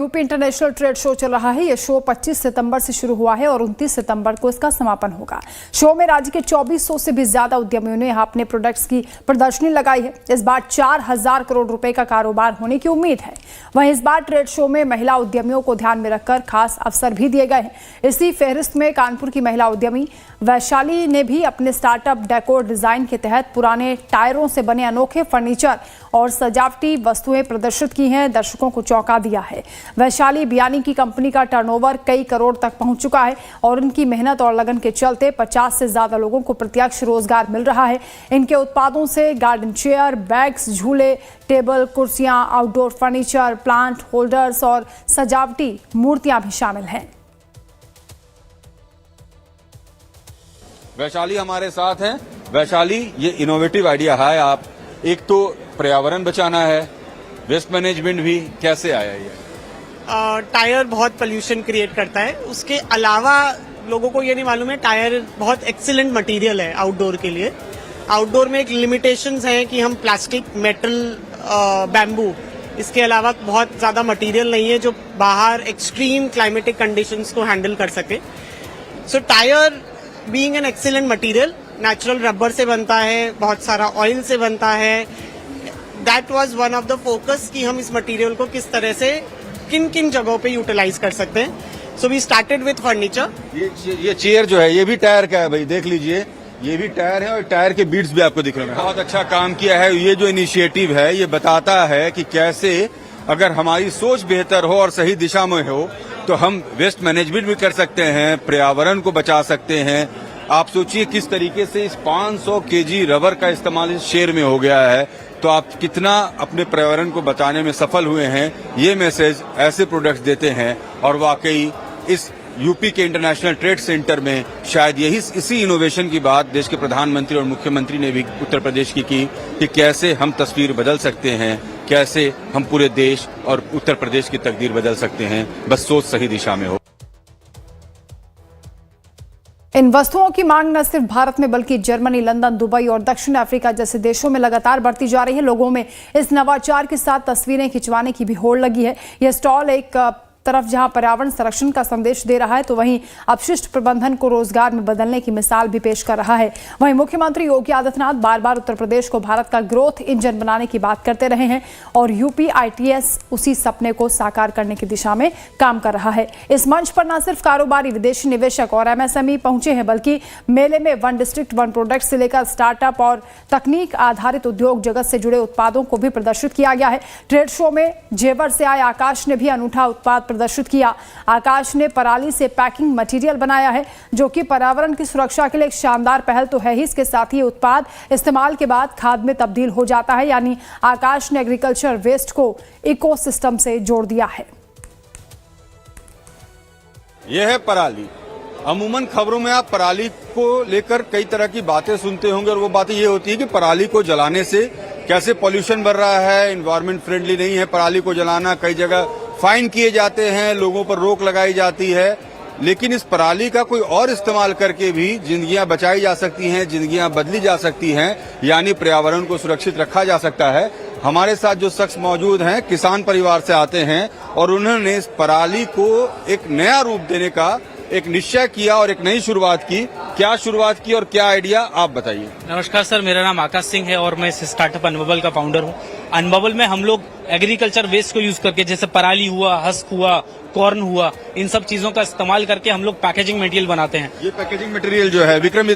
UP international trade show चल रहा है। यह शो 25 सितंबर से शुरू हुआ है और 29 सितंबर को इसका समापन होगा। शो में राज्य के 2400 से भी ज्यादा उद्यमियों ने यहां अपने प्रोडक्ट्स की प्रदर्शनी लगाई है। इस बार 4000 करोड़ रुपए का कारोबार होने की उम्मीद है। वहीं इस बार ट्रेड शो में महिला उद्यमियों को ध्यान में रखकर खास अवसर भी दिए गए हैं। इसी फहरिस्त में कानपुर की महिला उद्यमी वैशाली ने भी अपने स्टार्टअप डेकोर डिजाइन के तहत पुराने टायरों से बने अनोखे फर्नीचर और सजावटी वस्तुएं प्रदर्शित की हैं। दर्शकों को चौंका दिया है। वैशाली बियानी की कंपनी का टर्नओवर कई करोड़ तक पहुंच चुका है और उनकी मेहनत और लगन के चलते 50 से ज्यादा लोगों को प्रत्यक्ष रोजगार मिल रहा है। इनके उत्पादों से गार्डन चेयर, बैग्स, झूले, टेबल, कुर्सियां, आउटडोर फर्नीचर, प्लांट होल्डर्स और सजावटी मूर्तियां भी शामिल हैं। वैशाली हमारे साथ हैं। वैशाली, ये इनोवेटिव आइडिया है। आप एक तो पर्यावरण बचाना है, वेस्ट मैनेजमेंट भी, कैसे आया ये? टायर बहुत पोल्यूशन क्रिएट करता है। उसके अलावा लोगों को ये नहीं मालूम है टायर बहुत एक्सीलेंट मटेरियल है आउटडोर के लिए। आउटडोर में एक लिमिटेशंस है कि हम प्लास्टिक, मेटल, बैम्बू, इसके अलावा बहुत ज्यादा मटेरियल नहीं है जो बाहर एक्सट्रीम क्लाइमेटिक कंडीशंस को हैंडल कर सके। So tyre being an excellent material, natural rubber से बनता है, बहुत सारा ऑयल से बनता है। That was one of the focus कि हम इस मटेरियल को किस तरह से किन किन जगहों पे यूटिलाइज कर सकते हैं। So we started with furniture. ये चेयर जो है ये भी टायर का है भाई, देख लीजिए, ये भी टायर है और टायर के बीट्स भी आपको दिख रहे हैं। बहुत अच्छा काम किया है। ये जो इनिशिएटिव है ये बताता है कि कैसे अगर हमारी सोच बेहतर हो और सही दिशा में हो तो हम वेस्ट मैनेजमेंट भी कर सकते हैं, पर्यावरण को बचा सकते हैं। आप सोचिए किस तरीके से इस 500 केजी रबर का इस्तेमाल इस शेर में हो गया है, तो आप कितना अपने पर्यावरण को बचाने में सफल हुए हैं। ये मैसेज ऐसे प्रोडक्ट्स देते हैं और वाकई इस यूपी के इंटरनेशनल ट्रेड सेंटर में शायद इसी इनोवेशन की बात देश के प्रधानमंत्री और मुख्यमंत्री ने भी उत्तर प्रदेश की कि कैसे हम तस्वीर बदल सकते हैं, कैसे हम पूरे देश और उत्तर प्रदेश की तकदीर बदल सकते हैं, बस सोच सही दिशा में हो। इन वस्तुओं की मांग न सिर्फ भारत में बल्कि जर्मनी, लंदन, दुबई और दक्षिण अफ्रीका जैसे देशों में लगातार बढ़ती जा रही है। लोगों में इस नवाचार के साथ तस्वीरें खिंचवाने की भी होड़ लगी है। यह स्टॉल एक तरफ जहां पर्यावरण संरक्षण का संदेश दे रहा है तो वहीं अपशिष्ट प्रबंधन को रोजगार में बदलने की मिसाल भी पेश कर रहा है। वहीं मुख्यमंत्री योगी आदित्यनाथ बार बार उत्तर प्रदेश को भारत का ग्रोथ इंजन बनाने की बात करते रहे हैं और यूपी ITS उसी सपने को साकार करने की दिशा में काम कर रहा है। इस मंच पर न सिर्फ कारोबारी, विदेशी निवेशक और MSME पहुंचे हैं बल्कि मेले में वन डिस्ट्रिक्ट वन प्रोडक्ट से लेकर स्टार्टअप और तकनीक आधारित उद्योग जगत से जुड़े उत्पादों को भी प्रदर्शित किया गया है। ट्रेड शो में जेवर से आए आकाश ने भी अनूठा उत्पाद प्रदर्शित किया। आकाश ने पराली से पैकिंग मटेरियल बनाया है जो कि पर्यावरण की सुरक्षा के लिए एक शानदार पहल तो है ही, इसके साथ ही उत्पाद इस्तेमाल के बाद खाद में तब्दील हो जाता है। यानी आकाश ने एग्रीकल्चर वेस्ट को इकोसिस्टम से जोड़ दिया है। यह है पराली। अमूमन खबरों में आप पराली को लेकर कई तरह की बातें सुनते होंगे और वो बातें ये होती है कि पराली को जलाने से कैसे पॉल्यूशन बढ़ रहा है, एनवायरमेंट फ्रेंडली नहीं है पराली को जलाना, कई जगह फाइन किए जाते हैं, लोगों पर रोक लगाई जाती है। लेकिन इस पराली का कोई और इस्तेमाल करके भी जिंदगियां बचाई जा सकती हैं, जिंदगियां बदली जा सकती हैं, यानी पर्यावरण को सुरक्षित रखा जा सकता है। हमारे साथ जो शख्स मौजूद हैं किसान परिवार से आते हैं और उन्होंने इस पराली को एक नया रूप देने का एक निश्चय किया और एक नई शुरुआत की। क्या शुरुआत की और क्या आइडिया, आप बताइए। नमस्कार सर, मेरा नाम आकाश सिंह है और मैं इस स्टार्टअप अनबबल का फाउंडर हूँ। अनबबल में हम लोग एग्रीकल्चर वेस्ट को यूज करके, जैसे पराली हुआ, हस्क हुआ, कॉर्न हुआ, इन सब चीजों का इस्तेमाल करके हम लोग पैकेजिंग मटेरियल बनाते हैं। ये पैकेजिंग मटेरियल जो है विक्रम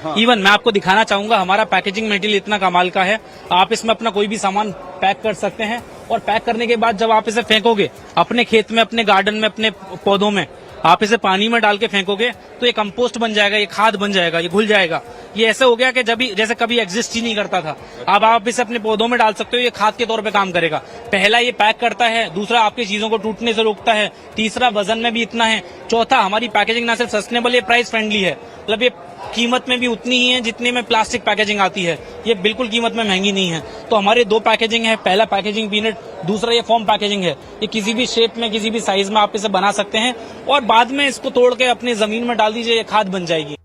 हाँ। इवन मैं आपको दिखाना चाहूंगा, हमारा पैकेजिंग मटेरियल इतना कमाल का है, आप इसमें अपना कोई भी सामान पैक कर सकते हैं और पैक करने के बाद जब आप इसे फेंकोगे अपने खेत में, अपने गार्डन में, अपने पौधों में, आप इसे पानी में डाल के फेंकोगे तो ये कंपोस्ट बन जाएगा, ये खाद बन जाएगा, ये घुल जाएगा। ये ऐसे हो गया कि जैसे कभी एग्जिस्ट ही नहीं करता था। अब आप इसे अपने पौधों में डाल सकते हो, ये खाद के तौर पे काम करेगा। पहला ये पैक करता है, दूसरा आपकी चीजों को टूटने से रोकता है, तीसरा वजन में भी इतना है, चौथा हमारी पैकेजिंग ना सिर्फ सस्टेनेबल, ये प्राइस फ्रेंडली है। मतलब ये कीमत में भी उतनी ही है जितने में प्लास्टिक पैकेजिंग आती है, ये बिल्कुल कीमत में महंगी नहीं है। तो हमारे 2 पैकेजिंग है, पहला पैकेजिंग पीनट, दूसरा ये फॉर्म पैकेजिंग है। ये किसी भी शेप में, किसी भी साइज में आप इसे बना सकते हैं और बाद में इसको तोड़ के अपनी जमीन में डाल दीजिए, ये खाद बन जाएगी।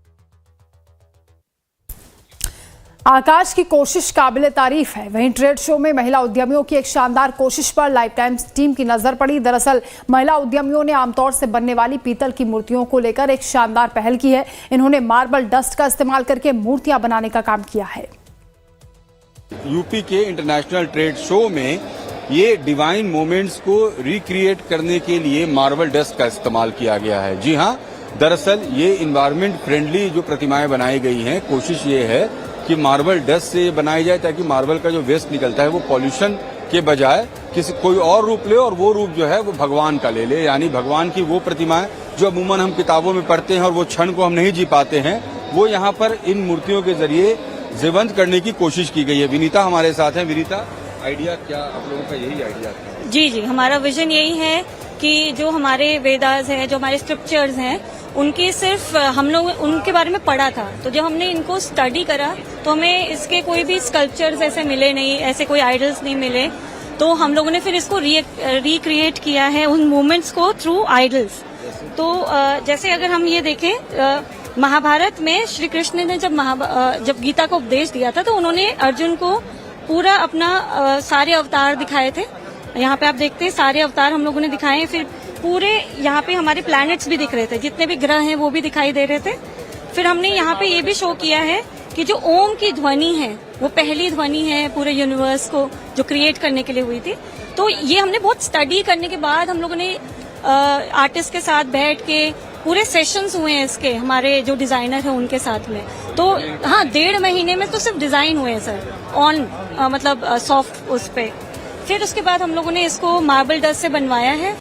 आकाश की कोशिश काबिले तारीफ है। वहीं ट्रेड शो में महिला उद्यमियों की एक शानदार कोशिश पर लाइफ टाइम्स टीम की नजर पड़ी। दरअसल महिला उद्यमियों ने आमतौर से बनने वाली पीतल की मूर्तियों को लेकर एक शानदार पहल की है। इन्होंने मार्बल डस्ट का इस्तेमाल करके मूर्तियां बनाने का काम किया है। यूपी के इंटरनेशनल ट्रेड शो में ये डिवाइन मोमेंट्स को रिक्रिएट करने के लिए मार्बल डस्ट का इस्तेमाल किया गया है। जी हाँ, दरअसल ये इन्वायरमेंट फ्रेंडली जो प्रतिमाएं बनाई गई हैं, कोशिश ये है कि मार्बल डस्ट से बनाई जाए ताकि मार्बल का जो वेस्ट निकलता है वो पॉल्यूशन के बजाय किसी कोई और रूप ले और वो रूप जो है वो भगवान का ले ले। यानी भगवान की वो प्रतिमाएं जो अमूमन हम किताबों में पढ़ते हैं और वो क्षण को हम नहीं जी पाते हैं, वो यहाँ पर इन मूर्तियों के जरिए जीवंत करने की कोशिश की गई है। विनीता हमारे साथ हैं। विनीता, आइडिया क्या आप लोगों का? यही आइडिया था? जी, हमारा विजन यही है कि जो हमारे वेदास हैं, जो हमारे स्क्रिप्चर्स हैं, उनकी सिर्फ हम लोग उनके बारे में पढ़ा था। तो जब हमने इनको स्टडी करा तो हमें इसके कोई भी स्कल्पचर्स ऐसे मिले नहीं, ऐसे कोई आइडल्स नहीं मिले। तो हम लोगों ने फिर इसको रिक्रिएट किया है उन मोमेंट्स को थ्रू आइडल्स। तो जैसे अगर हम ये देखें, महाभारत में श्री कृष्ण ने जब गीता को उपदेश दिया था तो उन्होंने अर्जुन को पूरा अपना सारे अवतार दिखाए थे। यहाँ पे आप देखते हैं सारे अवतार हम लोगों ने दिखाए हैं। फिर पूरे यहाँ पे हमारे प्लैनेट्स भी दिख रहे थे, जितने भी ग्रह हैं वो भी दिखाई दे रहे थे। फिर हमने यहाँ पे ये भी शो किया है कि जो ओम की ध्वनि है वो पहली ध्वनि है पूरे यूनिवर्स को जो क्रिएट करने के लिए हुई थी। तो ये हमने बहुत स्टडी करने के बाद हम लोगों ने आर्टिस्ट के साथ बैठ के पूरे सेशंस हुए हैं इसके, हमारे जो डिजाइनर हैं उनके साथ में। तो हाँ, 1.5 महीने में तो सिर्फ डिजाइन हुए हैं सर, ऑन मतलब सॉफ्ट उस पे। फिर उसके बाद हम लोगों ने इसको मार्बल डस्ट से बनवाया है।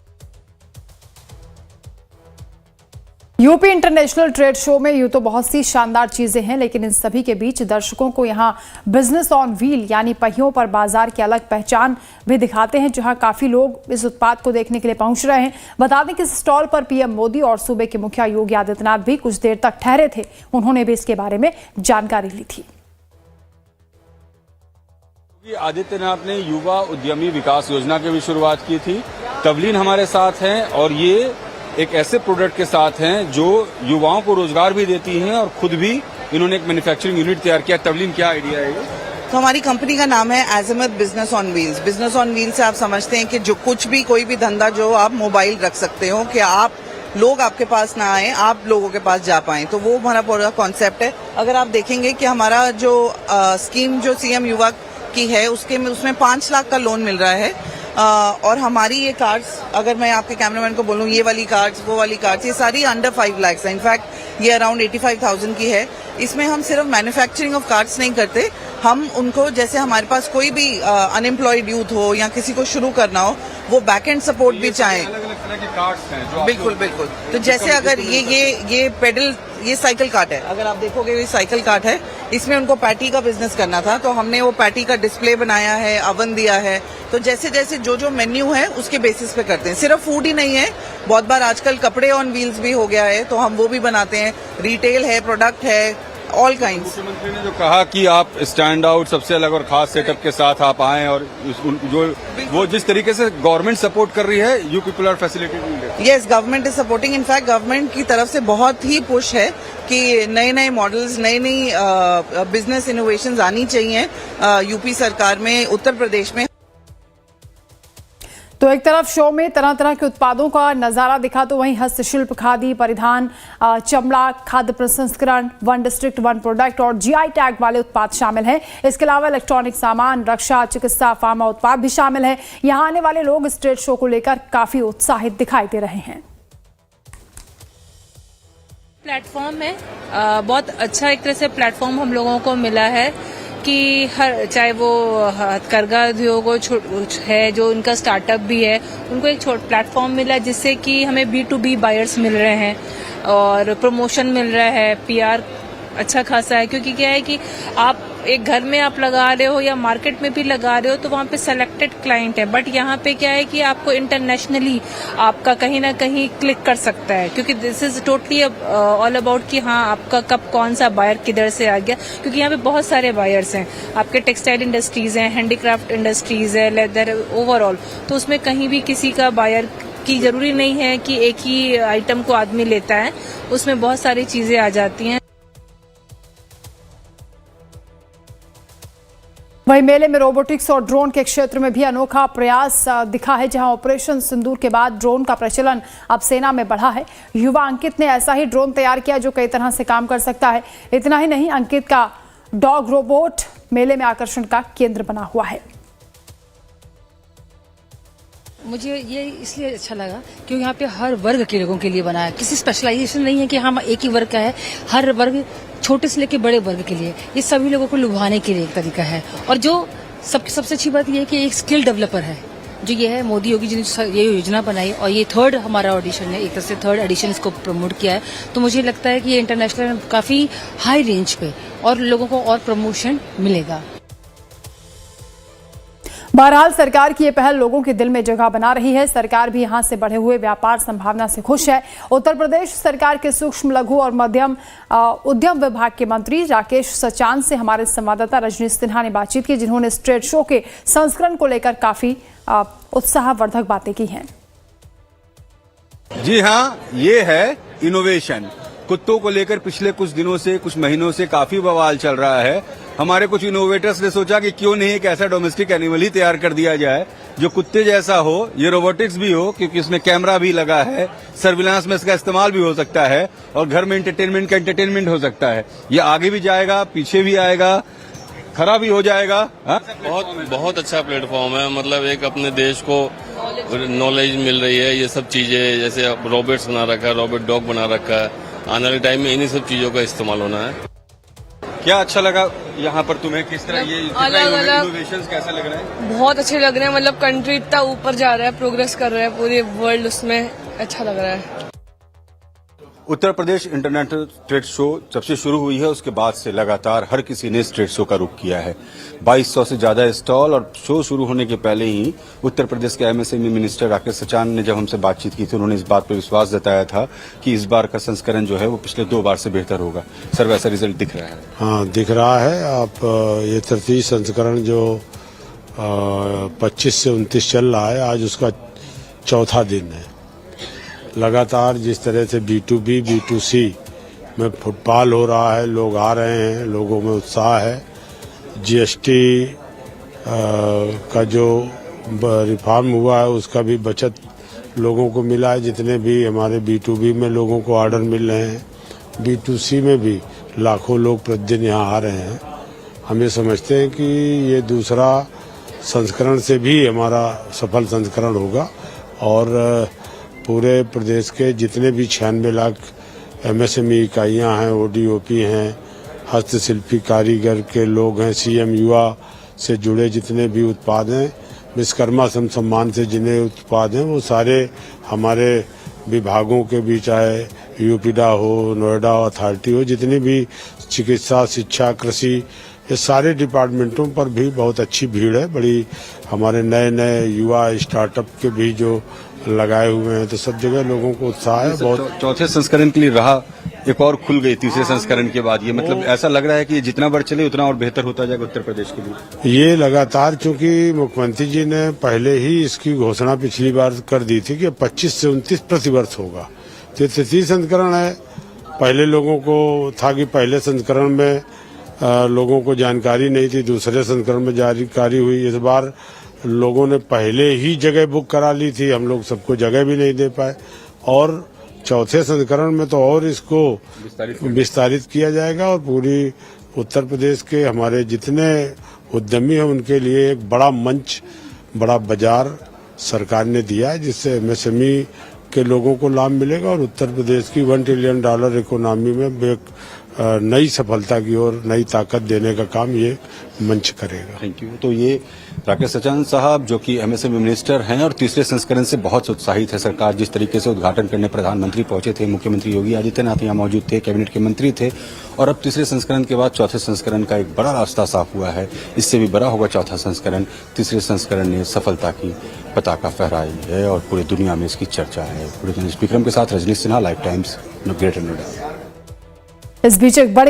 यूपी इंटरनेशनल ट्रेड शो में यूं तो बहुत सी शानदार चीजें हैं, लेकिन इन सभी के बीच दर्शकों को यहां बिजनेस ऑन व्हील यानी पहियों पर बाजार की अलग पहचान भी दिखाते हैं, जहां काफी लोग इस उत्पाद को देखने के लिए पहुंच रहे हैं। बता दें कि इस स्टॉल पर पीएम मोदी और सूबे के मुखिया योगी आदित्यनाथ भी कुछ देर तक ठहरे थे। उन्होंने भी इसके बारे में जानकारी ली थी। योगी आदित्यनाथ ने युवा उद्यमी विकास योजना की भी शुरुआत की थी। तवलीन हमारे साथ हैं और ये एक ऐसे प्रोडक्ट के साथ हैं जो युवाओं को रोजगार भी देती हैं और खुद भी इन्होंने एक मैन्युफैक्चरिंग यूनिट तैयार किया। तवलीन, क्या आइडिया है ये? तो हमारी कंपनी का नाम है एज़मत business on wheels. Business on wheels से आप समझते हैं कि जो कुछ भी कोई भी धंधा जो आप मोबाइल रख सकते हो, कि आप लोग आपके पास ना आए, आप लोगों के पास जा पाएं, तो वो हमारा पूरा कॉन्सेप्ट है। अगर आप देखेंगे कि हमारा जो स्कीम जो सीएम युवा की है उसमें 5 लाख का लोन मिल रहा है। और हमारी ये कार्ड्स, अगर मैं आपके कैमरामैन को बोलूं, ये वाली कार्ड्स, वो वाली कार्ड्स, ये सारी अंडर 5 लाख है। इनफैक्ट ये अराउंड 85,000 की है। इसमें हम सिर्फ मैन्युफैक्चरिंग ऑफ कार्ड्स नहीं करते, हम उनको, जैसे हमारे पास कोई भी अनएम्प्लॉयड यूथ हो या किसी को शुरू करना हो, वो बैक एंड सपोर्ट भी चाहें। अलग-अलग तरह के कार्ड्स हैं जो बिल्कुल बिल्कुल। तो जैसे अगर ये पेडल, ये साइकिल कार्ट है, अगर आप देखोगे ये साइकिल कार्ट है, इसमें उनको पैटी का बिजनेस करना था, तो हमने वो पैटी का डिस्प्ले बनाया है, अवन दिया है। तो जैसे जैसे जो मेन्यू है उसके बेसिस पे करते हैं। सिर्फ फूड ही नहीं है, बहुत बार आजकल कपड़े ऑन व्हील्स भी हो गया है, तो हम वो भी बनाते हैं। रिटेल है, प्रोडक्ट है, ऑल काइंड्स। मुख्यमंत्री ने जो कहा कि आप स्टैंड आउट सबसे अलग और खास सेटअप के साथ आप आए और जो वो जिस तरीके से गवर्नमेंट सपोर्ट कर रही है, you people are facilitating. Yes, government is supporting. In fact government की तरफ से बहुत ही पुश है कि नए नए मॉडल्स, नई बिजनेस इनोवेशंस आनी चाहिए यूपी सरकार में, उत्तर प्रदेश में। तो एक तरफ शो में तरह तरह के उत्पादों का नजारा दिखा, तो वहीं हस्तशिल्प, खादी, परिधान, चमड़ा, खाद्य प्रसंस्करण, 1 डिस्ट्रिक्ट 1 प्रोडक्ट और जीआई टैग वाले उत्पाद शामिल हैं। इसके अलावा इलेक्ट्रॉनिक सामान, रक्षा, चिकित्सा, फार्मा उत्पाद भी शामिल हैं। यहाँ आने वाले लोग इस ट्रेड शो को लेकर काफी उत्साहित दिखाई दे रहे हैं। प्लेटफॉर्म है, बहुत अच्छा एक तरह से प्लेटफॉर्म हम लोगों को मिला है कि हर, चाहे वो हथकरघा उद्योग है जो उनका स्टार्टअप भी है, उनको एक छोटा प्लेटफॉर्म मिला जिससे कि हमें B2B बायर्स मिल रहे हैं और प्रमोशन मिल रहा है, PR अच्छा खासा है। क्योंकि क्या है कि आप एक घर में आप लगा रहे हो या मार्केट में भी लगा रहे हो तो वहाँ पे सेलेक्टेड क्लाइंट है, बट यहाँ पे क्या है कि आपको इंटरनेशनली आपका कहीं ना कहीं क्लिक कर सकता है, क्योंकि this is totally all about कि हाँ आपका कब कौन सा बायर किधर से आ गया। क्योंकि यहाँ पे बहुत सारे बायर्स हैं, आपके टेक्सटाइल इंडस्ट्रीज हैं, हैंडीक्राफ्ट इंडस्ट्रीज है, लेदर, ओवरऑल। तो उसमें कहीं भी किसी का बायर की जरूरी नहीं है कि एक ही आइटम को आदमी लेता है, उसमें बहुत सारी चीजें आ जाती हैं। वहीं मेले में रोबोटिक्स और ड्रोन के क्षेत्र में भी अनोखा प्रयास दिखा है, जहां ऑपरेशन सिंदूर के बाद ड्रोन का प्रचलन अब सेना में बढ़ा है। युवा अंकित ने ऐसा ही ड्रोन तैयार किया जो कई तरह से काम कर सकता है। इतना ही नहीं, अंकित का डॉग रोबोट मेले में आकर्षण का केंद्र बना हुआ है। मुझे ये इसलिए अच्छा लगा क्योंकि यहाँ पे हर वर्ग के लोगों के लिए बना है। किसी स्पेशलाइजेशन नहीं है कि हम एक ही वर्ग का है। हर वर्ग, छोटे से लेकर बड़े वर्ग के लिए, ये सभी लोगों को लुभाने के लिए एक तरीका है। और जो सबसे अच्छी बात ये है कि एक स्किल डेवलपर है जो ये है मोदी योगी जी ने ये योजना बनाई, और ये थर्ड हमारा ऑडिशन है, एक तरह से थर्ड एडिशन इसको प्रमोट किया है। तो मुझे लगता है कि ये इंटरनेशनल काफी हाई रेंज पे और लोगों को और प्रमोशन मिलेगा। बहरहाल सरकार की ये पहल लोगों के दिल में जगह बना रही है। सरकार भी यहां से बढ़े हुए व्यापार संभावना से खुश है। उत्तर प्रदेश सरकार के सूक्ष्म, लघु और मध्यम उद्यम विभाग के मंत्री राकेश सचान से हमारे संवाददाता रजनीश सिन्हा ने बातचीत की, जिन्होंने इस ट्रेड शो के संस्करण को लेकर काफी उत्साहवर्धक बातें की हैं। जी हाँ, ये है इनोवेशन। कुत्तों को लेकर पिछले कुछ दिनों से, कुछ महीनों से काफी बवाल चल रहा है। हमारे कुछ इनोवेटर्स ने सोचा कि क्यों नहीं एक ऐसा डोमेस्टिक एनिमल ही तैयार कर दिया जाए जो कुत्ते जैसा हो, ये रोबोटिक्स भी हो, क्योंकि इसमें कैमरा भी लगा है, सर्विलांस में इसका इस्तेमाल भी हो सकता है और घर में एंटरटेनमेंट हो सकता है। ये आगे भी जाएगा, पीछे भी आएगा, खरा भी हो जाएगा। बहुत अच्छा प्लेटफॉर्म है। मतलब एक अपने देश को नॉलेज मिल रही है। ये सब चीजें जैसे रोबोट्स बना रखा है, रोबोट डॉग बना रखा है, आने वाले टाइम में इन्हीं सब चीजों का इस्तेमाल होना है। क्या अच्छा लगा यहाँ पर तुम्हें? किस तरह ये अलग-अलग इनोवेशंस कैसे लग रहे हैं? बहुत अच्छे लग रहे हैं। मतलब कंट्री इतना ऊपर जा रहा है, प्रोग्रेस कर रहा है पूरे वर्ल्ड, उसमें अच्छा लग रहा है। Uttar Pradesh international trade show जब से शुरू हुई है उसके बाद से लगातार हर किसी ने इस ट्रेड शो का रुख किया है। 2200 से ज्यादा स्टॉल, और शो शुरू होने के पहले ही उत्तर प्रदेश के एमएसएमई मिनिस्टर राकेश सचान ने जब हमसे बातचीत की थी, उन्होंने इस बात पर विश्वास जताया था कि इस बार का संस्करण जो है वो पिछले 2 बार से बेहतर होगा। सर, वैसा रिजल्ट दिख रहा है? हाँ, दिख रहा है। आप ये 33 संस्करण जो 25 से 29 चल रहा है, आज उसका चौथा दिन है। लगातार जिस तरह से B2B, B2C में फुटफॉल हो रहा है, लोग आ रहे हैं, लोगों में उत्साह है। GST का जो रिफॉर्म हुआ है उसका भी बचत लोगों को मिला है। जितने भी हमारे B2B में लोगों को ऑर्डर मिल रहे हैं, B2C में भी लाखों लोग प्रतिदिन यहाँ आ रहे हैं। हम ये समझते हैं कि ये दूसरा संस्करण से भी हमारा सफल संस्करण होगा, और पूरे प्रदेश के जितने भी 96 लाख MSME इकाइयाँ हैं, ODOP हैं, हस्तशिल्पी कारीगर के लोग हैं, CM युवा से जुड़े जितने भी उत्पाद हैं, विश्वकर्मा सम्मान से जिन्हें उत्पाद हैं, वो सारे हमारे विभागों के भी, चाहे यूपीडा हो, नोएडा अथॉरिटी हो, जितनी भी चिकित्सा, शिक्षा, कृषि, ये सारे डिपार्टमेंटों पर भी बहुत अच्छी भीड़ है। बड़ी हमारे नए युवा स्टार्टअप के भी जो लगाए हुए हैं, तो सब जगह लोगों को उत्साह है बहुत। चौथे संस्करण के लिए राह एक और खुल गई तीसरे संस्करण के बाद। ये मतलब ऐसा लग रहा है कि ये जितना बढ़ चले उतना और बेहतर होता जाएगा उत्तर प्रदेश के लिए। ये लगातार, चूंकि मुख्यमंत्री जी ने पहले ही इसकी घोषणा पिछली बार कर दी थी कि 25 से 29 प्रतिवर्ष होगा। तो 33 संस्करण है। पहले लोगों को था कि पहले संस्करण में लोगों को जानकारी नहीं थी, दूसरे संस्करण में जानकारी हुई। इस बार लोगों ने पहले ही जगह बुक करा ली थी, हम लोग सबको जगह भी नहीं दे पाए, और चौथे संस्करण में तो और इसको विस्तारित किया जाएगा, और पूरी उत्तर प्रदेश के हमारे जितने उद्यमी हैं उनके लिए एक बड़ा मंच, बड़ा बाजार सरकार ने दिया है, जिससे MSME के लोगों को लाभ मिलेगा और उत्तर प्रदेश की $1 ट्रिलियन इकोनॉमी में एक नई सफलता की ओर नई ताकत देने का काम ये मंच करेगा। Thank you. तो ये राकेश सचान साहब जो कि MSME मिनिस्टर हैं और तीसरे संस्करण से बहुत उत्साहित है सरकार। जिस तरीके से उद्घाटन करने प्रधानमंत्री पहुंचे थे, मुख्यमंत्री योगी आदित्यनाथ यहाँ मौजूद थे, कैबिनेट के मंत्री थे, और अब तीसरे संस्करण के बाद चौथे संस्करण का एक बड़ा रास्ता साफ हुआ है। इससे भी बड़ा होगा चौथा संस्करण। तीसरे संस्करण ने सफलता की पताका फहराई है और पूरी दुनिया में इसकी चर्चा है। पूरे विक्रम के साथ Rajneesh Sinha, Live Times, Greater Noida. इस बीच एक बड़े